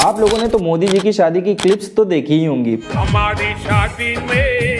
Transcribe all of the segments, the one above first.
आप लोगों ने तो मोदी जी की शादी की क्लिप्स तो देखी ही होंगी। हमारी शादी में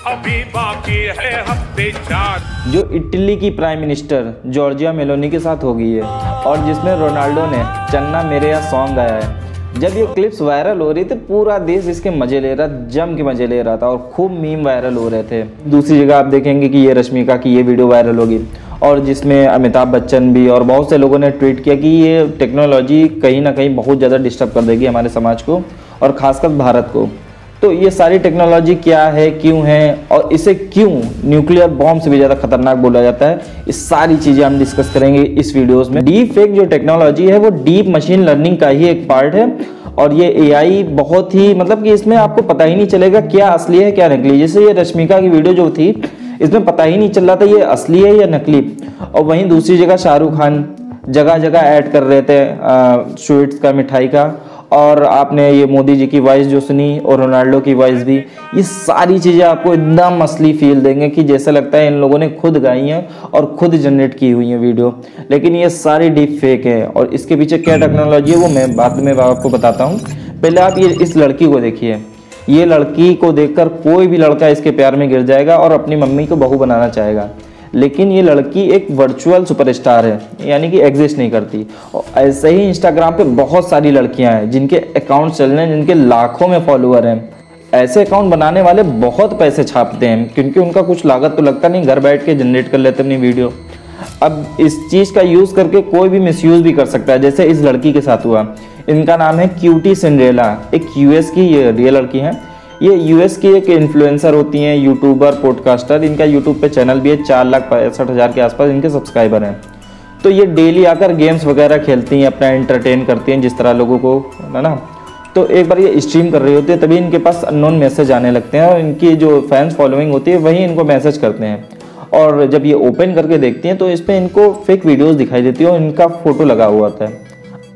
अभी बाकी है हफ्ते 4। जो इटली की प्राइम मिनिस्टर जॉर्जिया मेलोनी के साथ हो गई है और जिसमें रोनाल्डो ने चन्ना मेरे यहाँ सॉन्ग गाया है। जब ये क्लिप्स वायरल हो रही थी पूरा देश इसके मजे ले रहा, जम के मजे ले रहा था और खूब मीम वायरल हो रहे थे। दूसरी जगह आप देखेंगे कि ये रश्मिका की ये वीडियो वायरल होगी और जिसमें अमिताभ बच्चन भी और बहुत से लोगों ने ट्वीट किया कि ये टेक्नोलॉजी कहीं ना कहीं बहुत ज़्यादा डिस्टर्ब कर देगी हमारे समाज को और ख़ासकर भारत को। तो ये सारी टेक्नोलॉजी क्या है, क्यों है और इसे क्यों न्यूक्लियर बॉम्ब से भी ज़्यादा खतरनाक बोला जाता है, इस सारी चीज़ें हम डिस्कस करेंगे इस वीडियोस में। डीप फेक जो टेक्नोलॉजी है वो डीप मशीन लर्निंग का ही एक पार्ट है और ये एआई बहुत ही मतलब कि इसमें आपको पता ही नहीं चलेगा क्या असली है क्या नकली। जैसे ये रश्मिका की वीडियो जो थी इसमें पता ही नहीं चल रहा था ये असली है या नकली। और वहीं दूसरी जगह शाहरुख खान जगह जगह ऐड कर रहे थे स्वीट्स का, मिठाई का, और आपने ये मोदी जी की वॉइस जो सुनी और रोनाल्डो की वॉइस भी, ये सारी चीज़ें आपको एकदम असली फील देंगे कि जैसा लगता है इन लोगों ने खुद गाई हैं और खुद जनरेट की हुई है वीडियो। लेकिन ये सारी डीप फेक है और इसके पीछे क्या टेक्नोलॉजी है वो मैं बाद में आपको बताता हूँ। पहले आप ये इस लड़की को देखिए। ये लड़की को देखकर कोई भी लड़का इसके प्यार में गिर जाएगा और अपनी मम्मी को बहू बनाना चाहेगा। लेकिन ये लड़की एक वर्चुअल सुपरस्टार है, यानी कि एग्जिस्ट नहीं करती। और ऐसे ही इंस्टाग्राम पे बहुत सारी लड़कियां हैं जिनके अकाउंट चल रहे हैं, जिनके लाखों में फॉलोअर हैं। ऐसे अकाउंट बनाने वाले बहुत पैसे छापते हैं क्योंकि उनका कुछ लागत तो लगता नहीं, घर बैठ के जनरेट कर लेते अपनी वीडियो। अब इस चीज़ का यूज़ करके कोई भी मिसयूज़ भी कर सकता है, जैसे इस लड़की के साथ हुआ। इनका नाम है क्यूटी सिंड्रेला, एक यूएस की ये रियल लड़की है। ये यूएस की एक इन्फ्लुएंसर होती हैं, यूट्यूबर, पॉडकास्टर। इनका यूट्यूब पे चैनल भी है, 4,65,000 के आसपास इनके सब्सक्राइबर हैं। तो ये डेली आकर गेम्स वगैरह खेलती हैं, अपना एंटरटेन करती हैं जिस तरह लोगों को, है ना। तो एक बार ये स्ट्रीम कर रही होती है तभी इनके पास अननोन मैसेज आने लगते हैं और इनकी जो फैंस फॉलोइंग होती है वही इनको मैसेज करते हैं। और जब ये ओपन करके देखती हैं तो इस पर इनको फेक वीडियोज़ दिखाई देती है और इनका फ़ोटो लगा हुआ था।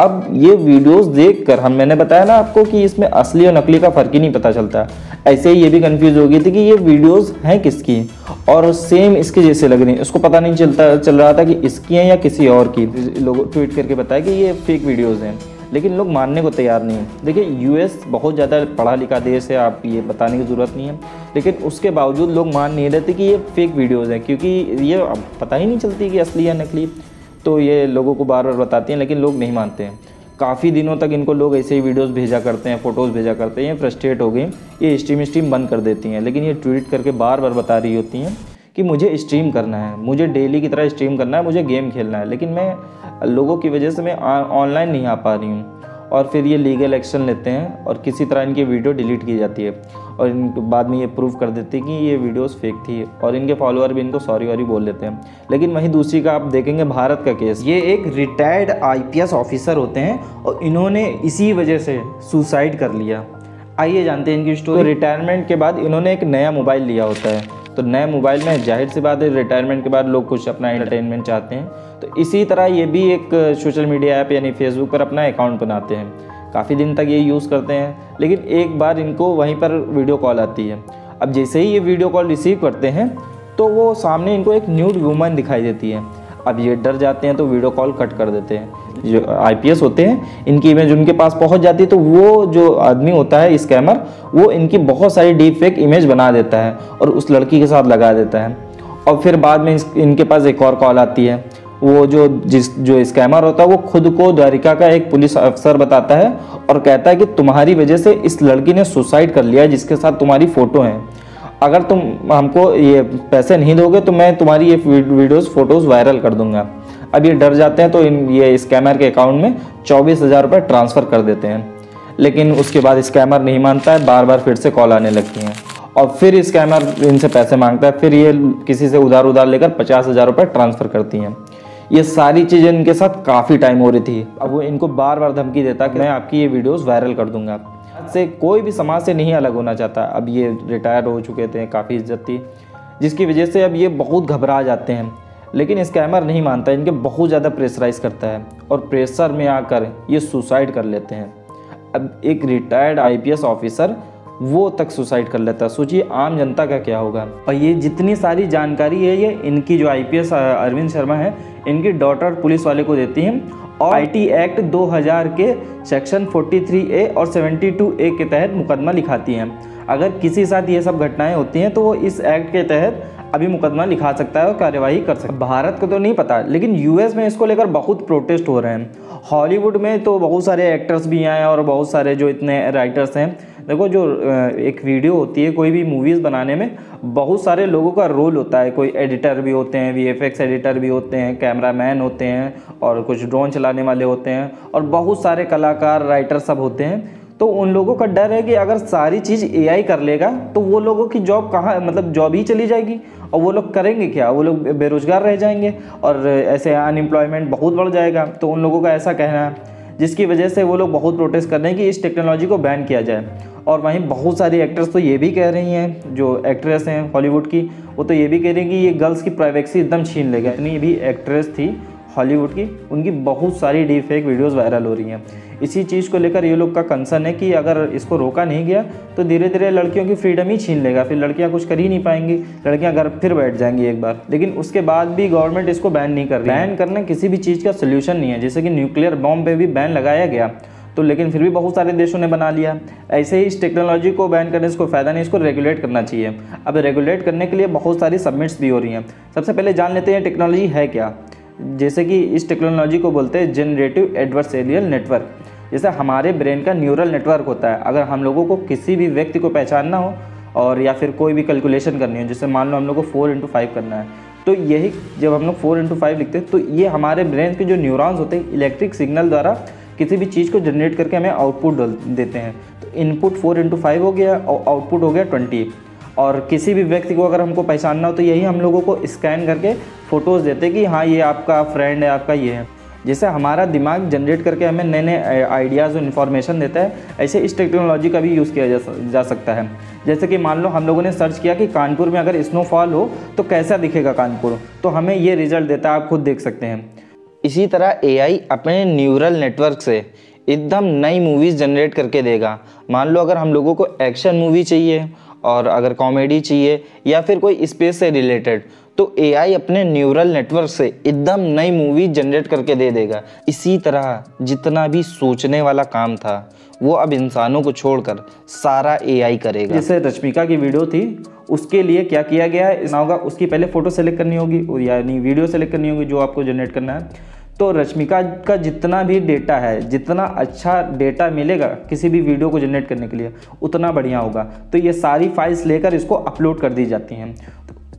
अब ये वीडियोस देखकर मैंने बताया ना आपको कि इसमें असली और नकली का फ़र्क ही नहीं पता चलता। ऐसे ही ये भी कंफ्यूज हो गई थी कि ये वीडियोस हैं किसकी और सेम इसके जैसे लग रही हैं। उसको पता नहीं चल रहा था कि इसकी हैं या किसी और की। लोग ट्वीट करके बताया कि ये फेक वीडियोस हैं, लेकिन लोग मानने को तैयार नहीं है। देखिए यूएस बहुत ज़्यादा पढ़ा लिखा देश है, आप ये बताने की ज़रूरत नहीं है, लेकिन उसके बावजूद लोग मान नहीं रहते कि ये फेक वीडियोज़ हैं क्योंकि ये पता ही नहीं चलती कि असली या नकली। तो ये लोगों को बार बार बताती हैं लेकिन लोग नहीं मानते हैं। काफ़ी दिनों तक इनको लोग ऐसे ही वीडियोस भेजा करते हैं, फ़ोटोज़ भेजा करते हैं। ये फ्रस्ट्रेट हो गई, ये स्ट्रीम बंद कर देती हैं। लेकिन ये ट्वीट करके बार बार बता रही होती हैं कि मुझे स्ट्रीम करना है, मुझे डेली की तरह स्ट्रीम करना है, मुझे गेम खेलना है, लेकिन मैं लोगों की वजह से मैं ऑनलाइन नहीं आ पा रही हूँ। और फिर ये लीगल एक्शन लेते हैं और किसी तरह इनकी वीडियो डिलीट की जाती है और इनके बाद में ये प्रूव कर देती है कि ये वीडियोस फेक थी और इनके फॉलोअर भी इनको सॉरी वॉरी बोल लेते हैं। लेकिन वहीं दूसरी का आप देखेंगे भारत का केस, ये एक रिटायर्ड आईपीएस ऑफिसर होते हैं और इन्होंने इसी वजह से सुसाइड कर लिया। आइए जानते हैं इनकी स्टोरी। तो रिटायरमेंट के बाद इन्होंने एक नया मोबाइल लिया होता है, तो नए मोबाइल में जाहिर सी बात है रिटायरमेंट के बाद लोग कुछ अपना एंटरटेनमेंट चाहते हैं। तो इसी तरह ये भी एक सोशल मीडिया ऐप यानी फेसबुक पर अपना अकाउंट बनाते हैं। काफ़ी दिन तक ये यूज़ करते हैं, लेकिन एक बार इनको वहीं पर वीडियो कॉल आती है। अब जैसे ही ये वीडियो कॉल रिसीव करते हैं तो वो सामने इनको एक न्यूड वुमन दिखाई देती है। अब ये डर जाते हैं तो वीडियो कॉल कट कर देते हैं। जो आईपीएस होते हैं इनकी इमेज उनके पास पहुंच जाती है तो वो जो आदमी होता है स्कैमर, वो इनकी बहुत सारी डीप फेक इमेज बना देता है और उस लड़की के साथ लगा देता है। और फिर बाद में इनके पास एक और कॉल आती है। वो जो स्कैमर होता है वो खुद को द्वारिका का एक पुलिस अफसर बताता है और कहता है कि तुम्हारी वजह से इस लड़की ने सुसाइड कर लिया जिसके साथ तुम्हारी फ़ोटो है। अगर तुम हमको ये पैसे नहीं दोगे तो मैं तुम्हारी ये वीडियोस फ़ोटोज़ वायरल कर दूंगा। अब ये डर जाते हैं तो ये स्कैमर के अकाउंट में 24,000 रुपये ट्रांसफ़र कर देते हैं। लेकिन उसके बाद स्कैमर नहीं मानता है, बार बार फिर से कॉल आने लगती हैं और फिर स्कैमर इनसे पैसे मांगता है। फिर ये किसी से उधार लेकर 50,000 रुपये ट्रांसफ़र करती हैं। ये सारी चीज़ें इनके साथ काफ़ी टाइम हो रही थी। अब वो इनको बार बार धमकी देता कि मैं आपकी ये वीडियोस वायरल कर दूंगा। से कोई भी समाज से नहीं अलग होना चाहता। अब ये रिटायर हो चुके थे, काफ़ी इज्जत थी, जिसकी वजह से अब ये बहुत घबरा जाते हैं। लेकिन स्कैमर नहीं मानता, इनके बहुत ज़्यादा प्रेशराइज करता है और प्रेशर में आकर ये सुसाइड कर लेते हैं। अब एक रिटायर्ड आईपीएस ऑफिसर वो तक सुसाइड कर लेता है, सोचिए आम जनता का क्या होगा। और ये जितनी सारी जानकारी है ये इनकी जो आईपीएस अरविंद शर्मा है इनकी डॉटर पुलिस वाले को देती हैं और आईटी एक्ट 2000 के सेक्शन 43A और 72A के तहत मुकदमा लिखाती हैं। अगर किसी साथ ये सब घटनाएं होती हैं तो वो इस एक्ट के तहत अभी मुकदमा लिखा सकता है और कार्यवाही कर सकता है। भारत को तो नहीं पता, लेकिन यूएस में इसको लेकर बहुत प्रोटेस्ट हो रहे हैं। हॉलीवुड में तो बहुत सारे एक्टर्स भी हैं और बहुत सारे जो इतने राइटर्स हैं। देखो, जो एक वीडियो होती है कोई भी मूवीज़ बनाने में, बहुत सारे लोगों का रोल होता है। कोई एडिटर भी होते हैं, वीएफएक्स एडिटर भी होते हैं, कैमरामैन होते हैं और कुछ ड्रोन चलाने वाले होते हैं और बहुत सारे कलाकार, राइटर सब होते हैं। तो उन लोगों का डर है कि अगर सारी चीज़ एआई कर लेगा तो वो लोगों की जॉब कहाँ, मतलब जॉब ही चली जाएगी और वो लोग करेंगे क्या, वो लोग बेरोजगार रह जाएंगे और ऐसे अनएम्प्लॉयमेंट बहुत बढ़ जाएगा। तो उन लोगों का ऐसा कहना है, जिसकी वजह से वो लोग बहुत प्रोटेस्ट कर रहे हैं कि इस टेक्नोलॉजी को बैन किया जाए। और वहीं बहुत सारी एक्टर्स तो ये भी कह रही हैं, जो एक्ट्रेस हैं हॉलीवुड की, वो तो ये भी कह रही हैं कि ये गर्ल्स की प्राइवेसी एकदम छीन लेगा। इतनी भी एक्ट्रेस थी हॉलीवुड की, उनकी बहुत सारी डीप फेक वीडियोज़ वायरल हो रही हैं। इसी चीज़ को लेकर ये लोग का कंसर्न है कि अगर इसको रोका नहीं गया तो धीरे धीरे लड़कियों की फ्रीडम ही छीन लेगा, फिर लड़कियां कुछ कर ही नहीं पाएंगी, लड़कियां घर फिर बैठ जाएंगी एक बार। लेकिन उसके बाद भी गवर्नमेंट इसको बैन नहीं कर रही। बैन करना किसी भी चीज़ का सोल्यूशन नहीं है। जैसे कि न्यूक्लियर बॉम्ब पे भी बैन लगाया गया तो लेकिन फिर भी बहुत सारे देशों ने बना लिया। ऐसे ही इस टेक्नोलॉजी को बैन करने से कोई फ़ायदा नहीं, इसको रेगुलेट करना चाहिए। अब रेगुलेट करने के लिए बहुत सारी सबमिट्स भी हो रही हैं। सबसे पहले जान लेते हैं टेक्नोलॉजी है क्या। जैसे कि इस टेक्नोलॉजी को बोलते हैं जनरेटिव एडवर्सरियल नेटवर्क। जैसे हमारे ब्रेन का न्यूरल नेटवर्क होता है। अगर हम लोगों को किसी भी व्यक्ति को पहचानना हो और या फिर कोई भी कैलकुलेशन करनी हो, जैसे मान लो हम लोग को 4 × 5 करना है, तो यही जब हम लोग 4 × 5 लिखते हैं तो ये हमारे ब्रेन के जो न्यूरॉन्स होते हैं इलेक्ट्रिक सिग्नल द्वारा किसी भी चीज़ को जनरेट करके हमें आउटपुट देते हैं। तो इनपुट 4 × 5 हो गया और आउटपुट हो गया 20। और किसी भी व्यक्ति को अगर हमको पहचानना हो तो यही हम लोगों को स्कैन करके फ़ोटोज़ देते हैं कि हाँ ये आपका फ्रेंड है, आपका ये है। जैसे हमारा दिमाग जनरेट करके हमें नए नए आइडियाज़ और इन्फॉर्मेशन देता है, ऐसे इस टेक्नोलॉजी का भी यूज़ किया जा सकता है। जैसे कि मान लो हम लोगों ने सर्च किया कि कानपुर में अगर स्नोफॉल हो तो कैसा दिखेगा कानपुर, तो हमें ये रिजल्ट देता है, आप खुद देख सकते हैं। इसी तरह एआई अपने न्यूरल नेटवर्क से एकदम नई मूवीज़ जनरेट करके देगा। मान लो अगर हम लोगों को एक्शन मूवी चाहिए और अगर कॉमेडी चाहिए या फिर कोई स्पेस से रिलेटेड, तो एआई अपने न्यूरल नेटवर्क से एकदम नई मूवी जनरेट करके दे देगा। इसी तरह जितना भी सोचने वाला काम था वो अब इंसानों को छोड़कर सारा एआई करेगा। जैसे रश्मिका की वीडियो थी, उसके लिए क्या किया गया है, ना होगा उसकी पहले फ़ोटो सेलेक्ट करनी होगी, यानी वीडियो सेलेक्ट करनी होगी जो आपको जनरेट करना है। तो रश्मिका का जितना भी डेटा है, जितना अच्छा डेटा मिलेगा किसी भी वीडियो को जनरेट करने के लिए, उतना बढ़िया होगा। तो ये सारी फाइल्स लेकर इसको अपलोड कर दी जाती हैं।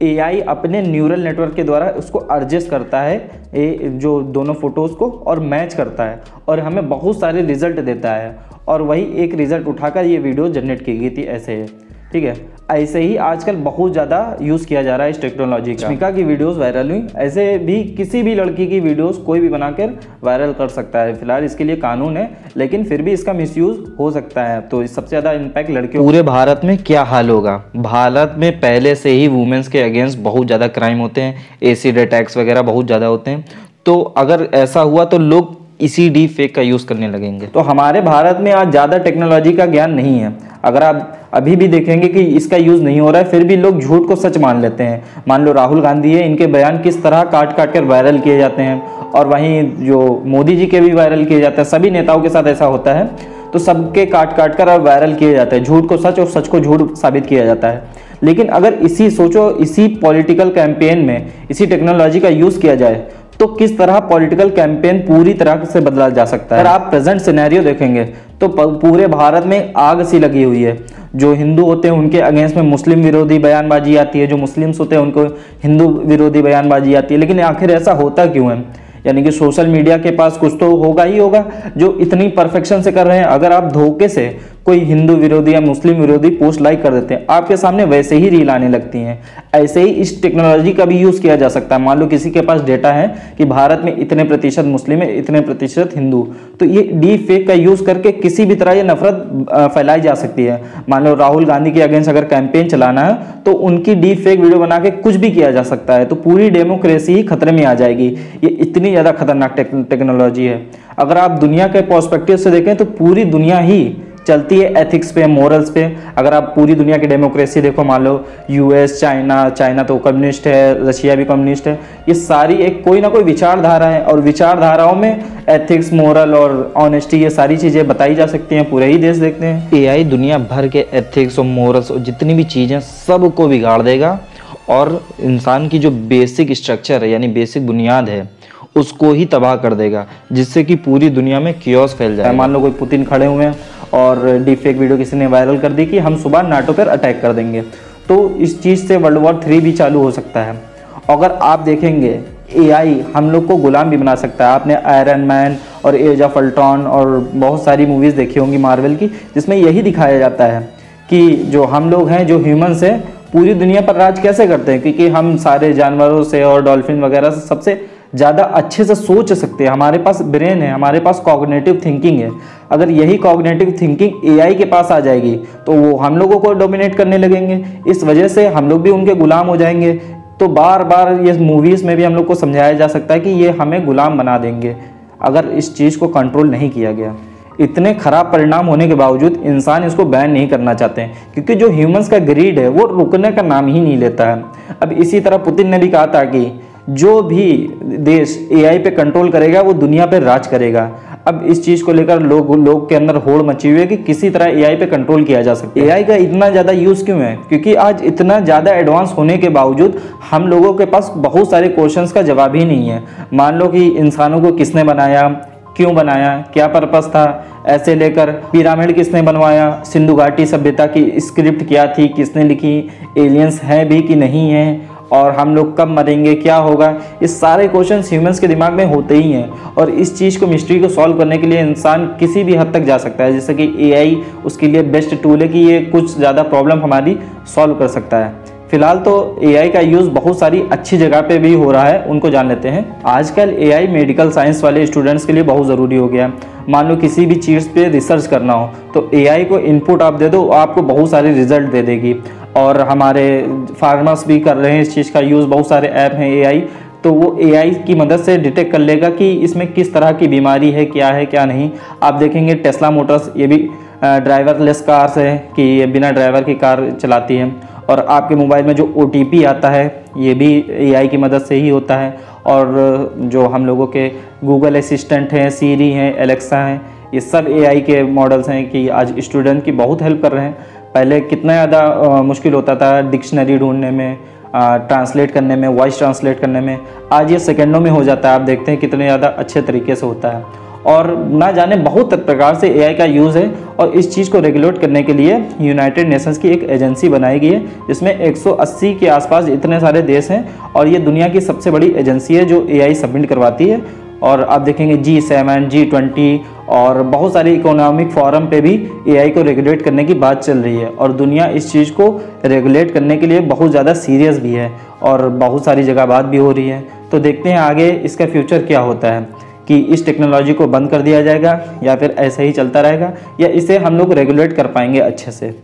एआई अपने न्यूरल नेटवर्क के द्वारा उसको एडजस्ट करता है जो दोनों फ़ोटोज़ को और मैच करता है और हमें बहुत सारे रिज़ल्ट देता है। और वही एक रिज़ल्ट उठाकर ये वीडियो जनरेट की गई थी, ऐसे है, ठीक है। ऐसे ही आजकल बहुत ज़्यादा यूज़ किया जा रहा है इस टेक्नोलॉजी का। रश्मिका की वीडियोस वायरल हुई, ऐसे भी किसी भी लड़की की वीडियोस कोई भी बनाकर वायरल कर सकता है। फिलहाल इसके लिए कानून है, लेकिन फिर भी इसका मिसयूज़ हो सकता है। तो सबसे ज़्यादा इम्पैक्ट लड़कियों। पूरे भारत में क्या हाल होगा। भारत में पहले से ही वुमेन्स के अगेंस्ट बहुत ज़्यादा क्राइम होते हैं, एसिड अटैक्स वगैरह बहुत ज़्यादा होते हैं। तो अगर ऐसा हुआ तो लोग इसी डीप फेक का यूज़ करने लगेंगे। तो हमारे भारत में आज ज़्यादा टेक्नोलॉजी का ज्ञान नहीं है। अगर आप अभी भी देखेंगे कि इसका यूज़ नहीं हो रहा है, फिर भी लोग झूठ को सच मान लेते हैं। मान लो राहुल गांधी है, इनके बयान किस तरह काट काट कर वायरल किए जाते हैं, और वहीं जो मोदी जी के भी वायरल किए जाते हैं। सभी नेताओं के साथ ऐसा होता है, तो सबके काट काट कर वायरल किए जाते हैं। झूठ को सच और सच को झूठ साबित किया जाता है। लेकिन अगर इसी पॉलिटिकल कैंपेन में इसी टेक्नोलॉजी का यूज़ किया जाए तो किस तरह पॉलिटिकल कैंपेन पूरी तरह से बदला जा सकता है। अगर आप प्रेजेंट सिनेरियो देखेंगे तो पूरे भारत में आग सी लगी हुई है। जो हिंदू होते हैं उनके अगेंस्ट में मुस्लिम विरोधी बयानबाजी आती है, जो मुस्लिम्स होते हैं उनको हिंदू विरोधी बयानबाजी आती है। लेकिन आखिर ऐसा होता क्यों है? यानी कि सोशल मीडिया के पास कुछ तो होगा ही होगा जो इतनी परफेक्शन से कर रहे हैं। अगर आप धोखे से कोई हिंदू विरोधी या मुस्लिम विरोधी पोस्ट लाइक कर देते हैं, आपके सामने वैसे ही रील आने लगती हैं। ऐसे ही इस टेक्नोलॉजी का भी यूज़ किया जा सकता है। मान लो किसी के पास डेटा है कि भारत में इतने प्रतिशत मुस्लिम है, इतने प्रतिशत हिंदू, तो ये डीप फेक का यूज़ करके किसी भी तरह ये नफरत फैलाई जा सकती है। मान लो राहुल गांधी के अगेंस्ट अगर कैंपेन चलाना है तो उनकी डीप फेक वीडियो बना के कुछ भी किया जा सकता है। तो पूरी डेमोक्रेसी ही खतरे में आ जाएगी। ये इतनी ज़्यादा खतरनाक टेक्नोलॉजी है। अगर आप दुनिया के पर्सपेक्टिव से देखें तो पूरी दुनिया ही चलती है एथिक्स पे, मोरल्स पे। अगर आप पूरी दुनिया की डेमोक्रेसी देखो, मान लो यूएस, चाइना तो कम्युनिस्ट है, रशिया भी कम्युनिस्ट है, ये सारी एक कोई ना कोई विचारधारा है, और विचारधाराओं में एथिक्स, मोरल और ऑनेस्टी, ये सारी चीज़ें बताई जा सकती हैं। पूरे ही देश देखते हैं, एआई दुनिया भर के एथिक्स और मोरल्स और जितनी भी चीज़ें सबको बिगाड़ देगा, और इंसान की जो बेसिक स्ट्रक्चर है यानी बेसिक बुनियाद है उसको ही तबाह कर देगा, जिससे कि पूरी दुनिया में कियोस फैल जाए। मान लो कोई पुतिन खड़े हुए हैं और डीप फेक वीडियो किसी ने वायरल कर दी कि हम सुबह नाटो पर अटैक कर देंगे, तो इस चीज़ से वर्ल्ड वॉर 3 भी चालू हो सकता है। अगर आप देखेंगे एआई हम लोग को गुलाम भी बना सकता है। आपने आयरन मैन और एज ऑफ अल्ट्रॉन और बहुत सारी मूवीज़ देखी होंगी मार्वल की, जिसमें यही दिखाया जाता है कि जो हम लोग हैं, जो ह्यूमंस हैं, पूरी दुनिया पर राज कैसे करते हैं, क्योंकि हम सारे जानवरों से और डॉल्फिन वगैरह से सबसे ज़्यादा अच्छे से सोच सकते हैं। हमारे पास ब्रेन है, हमारे पास कॉग्निटिव थिंकिंग है। अगर यही कॉग्निटिव थिंकिंग एआई के पास आ जाएगी तो वो हम लोगों को डोमिनेट करने लगेंगे। इस वजह से हम लोग भी उनके गुलाम हो जाएंगे। तो बार बार ये मूवीज़ में भी हम लोग को समझाया जा सकता है कि ये हमें गुलाम बना देंगे अगर इस चीज़ को कंट्रोल नहीं किया गया। इतने ख़राब परिणाम होने के बावजूद इंसान इसको बैन नहीं करना चाहते हैं, क्योंकि जो ह्यूमंस का ग्रीड है वो रुकने का नाम ही नहीं लेता है। अब इसी तरह पुतिन ने भी कहा था कि जो भी देश एआई पे कंट्रोल करेगा वो दुनिया पे राज करेगा। अब इस चीज़ को लेकर लोग के अंदर होड़ मची हुई है कि किसी तरह एआई पे कंट्रोल किया जा सकता है। एआई का इतना ज़्यादा यूज़ क्यों है? क्योंकि आज इतना ज़्यादा एडवांस होने के बावजूद हम लोगों के पास बहुत सारे क्वेश्चंस का जवाब ही नहीं है। मान लो कि इंसानों को किसने बनाया, क्यों बनाया, क्या पर्पस था, ऐसे लेकर पिरामिड किसने बनवाया, सिंधु घाटी सभ्यता की स्क्रिप्ट क्या थी, किसने लिखी, एलियंस हैं भी कि नहीं हैं, और हम लोग कब मरेंगे, क्या होगा, इस सारे क्वेश्चंस ह्यूमंस के दिमाग में होते ही हैं। और इस चीज़ को, मिस्ट्री को सॉल्व करने के लिए इंसान किसी भी हद तक जा सकता है, जैसे कि एआई उसके लिए बेस्ट टूल है कि ये कुछ ज़्यादा प्रॉब्लम हमारी सॉल्व कर सकता है। फिलहाल तो एआई का यूज़ बहुत सारी अच्छी जगह पे भी हो रहा है, उनको जान लेते हैं। आजकल एआई मेडिकल साइंस वाले स्टूडेंट्स के लिए बहुत ज़रूरी हो गया। मान लो किसी भी चीज़ पे रिसर्च करना हो तो एआई को इनपुट आप दे दो, आपको बहुत सारे रिजल्ट दे देगी। और हमारे फार्मर्स भी कर रहे हैं इस चीज़ का यूज़, बहुत सारे ऐप हैं एआई, तो वो एआई की मदद से डिटेक्ट कर लेगा कि इसमें किस तरह की बीमारी है क्या नहीं। आप देखेंगे टेस्ला मोटर्स, ये भी ड्राइवरलेस कार्स है कि ये बिना ड्राइवर की कार चलाती है। और आपके मोबाइल में जो OTP आता है ये भी एआई की मदद से ही होता है। और जो हम लोगों के गूगल असिस्टेंट हैं, सीरी हैं, एलेक्सा हैं, ये सब एआई के मॉडल्स हैं कि आज स्टूडेंट की बहुत हेल्प कर रहे हैं। पहले कितना ज़्यादा मुश्किल होता था डिक्शनरी ढूंढने में, ट्रांसलेट करने में, वॉइस ट्रांसलेट करने में, आज ये सेकंडों में हो जाता है। आप देखते हैं कितने ज़्यादा अच्छे तरीके से होता है। और ना जाने बहुत प्रकार से एआई का यूज़ है। और इस चीज़ को रेगुलेट करने के लिए यूनाइटेड नेशंस की एक एजेंसी बनाई गई है, जिसमें 180 के आसपास इतने सारे देश हैं, और ये दुनिया की सबसे बड़ी एजेंसी है जो एआई सबमिट करवाती है। और आप देखेंगे G7, G20 और बहुत सारे इकोनॉमिक फोरम पे भी एआई को रेगुलेट करने की बात चल रही है। और दुनिया इस चीज़ को रेगुलेट करने के लिए बहुत ज़्यादा सीरियस भी है, और बहुत सारी जगह बात भी हो रही है। तो देखते हैं आगे इसका फ्यूचर क्या होता है, कि इस टेक्नोलॉजी को बंद कर दिया जाएगा या फिर ऐसे ही चलता रहेगा, या इसे हम लोग रेगुलेट कर पाएंगे अच्छे से।